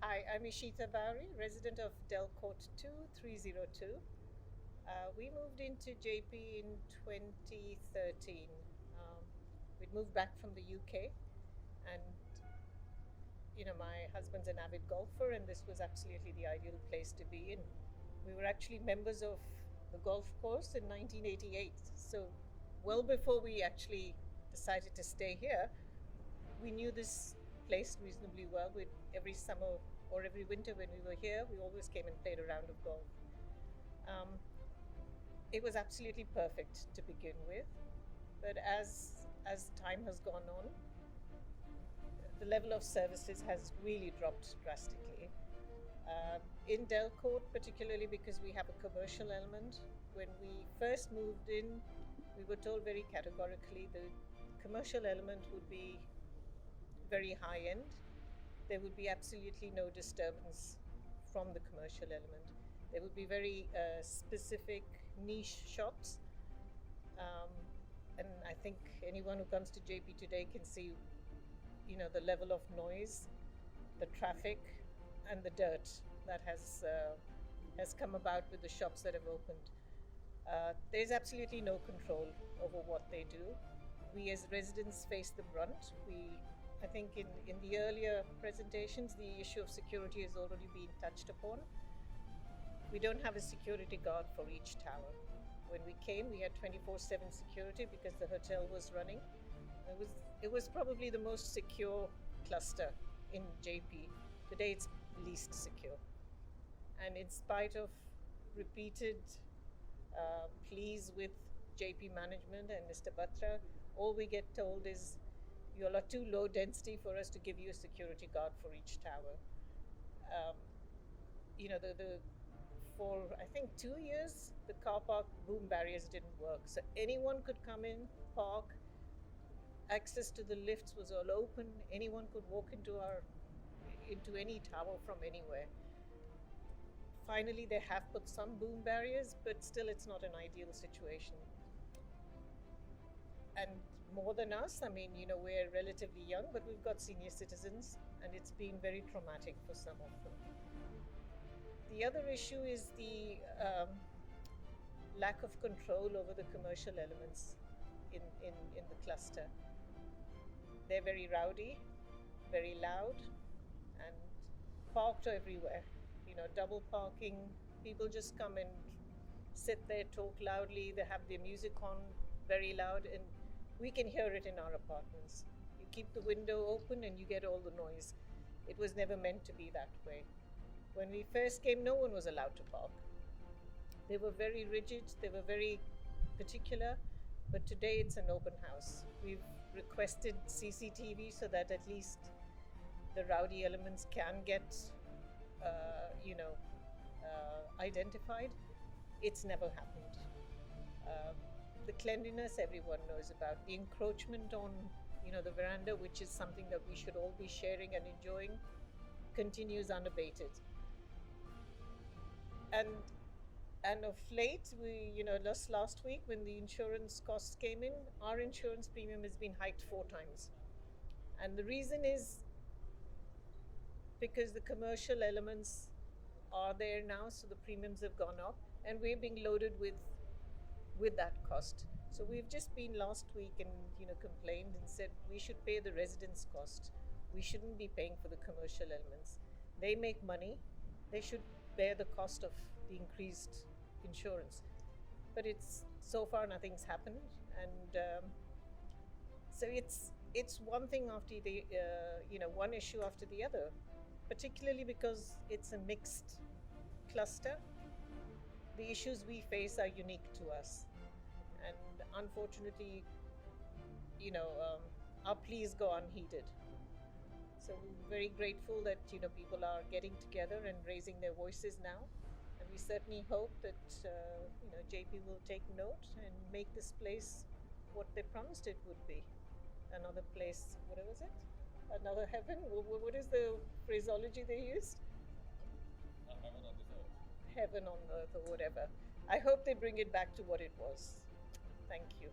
Hi, I'm Ishita, resident of Delcourt 2302. We moved into JP in 2013. We'd moved back from the UK, and my husband's an avid golfer, and this was absolutely the ideal place to be in. We were actually members of the golf course in 1988, so well before we actually decided to stay here, we knew this place reasonably well. Every summer or every winter when we were here, we always came and played a round of golf. Um, it was absolutely perfect to begin with, but as time has gone on, the level of services has really dropped drastically. In Delcourt, particularly because we have a commercial element, when we first moved in, we were told very categorically the commercial element would be very high end. There would be absolutely no disturbance from the commercial element. There would be very specific niche shops. And I think anyone who comes to JP today can see, the level of noise, the traffic, and the dirt that has come about with the shops that have opened. There's absolutely no control over what they do. We as residents face the brunt. I think in the earlier presentations, the issue of security has already been touched upon. We don't have a security guard for each tower. When we came, we had 24/7 security because the hotel was running. It was probably the most secure cluster in JP. Today, it's least secure. And in spite of repeated pleas with JP management and Mr. Batra, all we get told is, you all are too low density for us to give you a security guard for each tower. For I think 2 years, the car park boom barriers didn't work. So anyone could come in, park. Access to the lifts was all open. Anyone could walk into any tower from anywhere. Finally, they have put some boom barriers, but still it's not an ideal situation. And more than us, we're relatively young, but we've got senior citizens, and it's been very traumatic for some of them. The other issue is the lack of control over the commercial elements in the cluster. They're very rowdy, very loud, and parked everywhere. Double parking. People just come and sit there, talk loudly. They have their music on very loud, and we can hear it in our apartments. You keep the window open and you get all the noise. It was never meant to be that way. When we first came, no one was allowed to park. They were very rigid, they were very particular, but today it's an open house. We've requested CCTV so that at least the rowdy elements can get identified. It's never happened. The cleanliness everyone knows about. The encroachment on the veranda, which is something that we should all be sharing and enjoying, continues unabated. And of late, we last week when the insurance costs came in, our insurance premium has been hiked 4 times. And the reason is because the commercial elements are there now, so the premiums have gone up, and we're being loaded with that cost. So we've just been last week and complained and said we should pay the residents' cost. We shouldn't be paying for the commercial elements. They make money. They should bear the cost of the increased insurance. But so far nothing's happened, and so it's one thing after the one issue after the other, particularly because it's a mixed cluster. The issues we face are unique to us, and unfortunately, our pleas go unheeded. So we're very grateful that people are getting together and raising their voices now, and we certainly hope that JP will take note and make this place what they promised it would be. Another place, what was it? Another heaven? What is the phraseology they used? Heaven on this earth. Heaven on earth, or whatever. I hope they bring it back to what it was. Thank you.